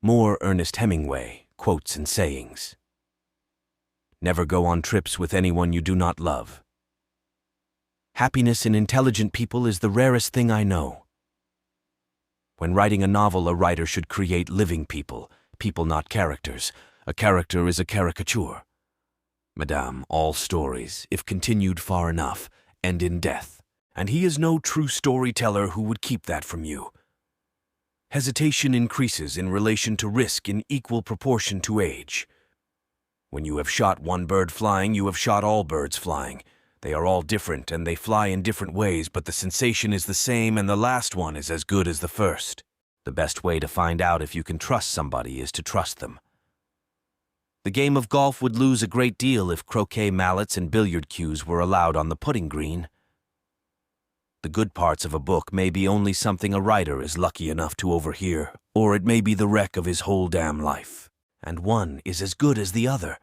More Ernest Hemingway, quotes and sayings. Never go on trips with anyone you do not love. Happiness in intelligent people is the rarest thing I know. When writing a novel, a writer should create living people, people not characters. A character is a caricature. Madame, all stories, if continued far enough, end in death, and he is no true storyteller who would keep that from you. Hesitation increases in relation to risk in equal proportion to age. When you have shot one bird flying, you have shot all birds flying. They are all different and they fly in different ways, but the sensation is the same and the last one is as good as the first. The best way to find out if you can trust somebody is to trust them. The game of golf would lose a great deal if croquet mallets and billiard cues were allowed on the putting green. The good parts of a book may be only something a writer is lucky enough to overhear, or it may be the wreck of his whole damn life, and one is as good as the other.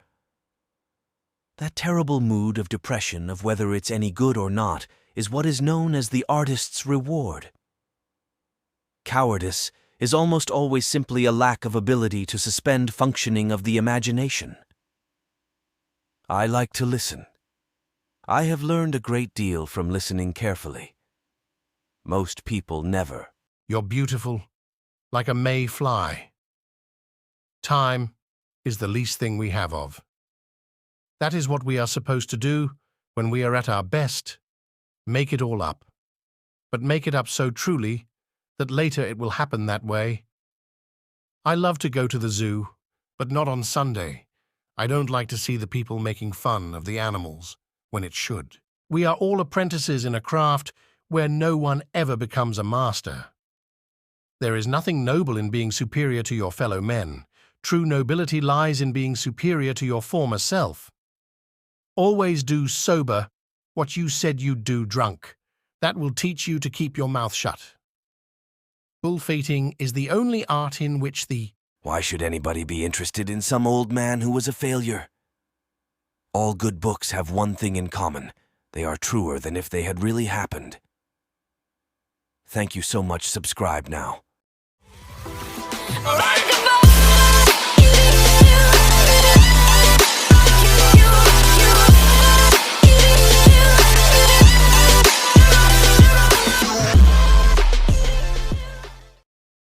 That terrible mood of depression of whether it's any good or not is what is known as the artist's reward. Cowardice is almost always simply a lack of ability to suspend functioning of the imagination. I like to listen. I have learned a great deal from listening carefully. Most people never. You're beautiful, like a May fly. Time is the least thing we have of. That is what we are supposed to do when we are at our best. Make it all up. But make it up so truly that later it will happen that way. I love to go to the zoo, but not on Sunday. I don't like to see the people making fun of the animals when it should. We are all apprentices in a craft where no one ever becomes a master. There is nothing noble in being superior to your fellow men. True nobility lies in being superior to your former self. Always do sober what you said you'd do drunk. That will teach you to keep your mouth shut. Bullfighting is the only art in which Why should anybody be interested in some old man who was a failure? All good books have one thing in common. They are truer than if they had really happened. Thank you so much. Subscribe now.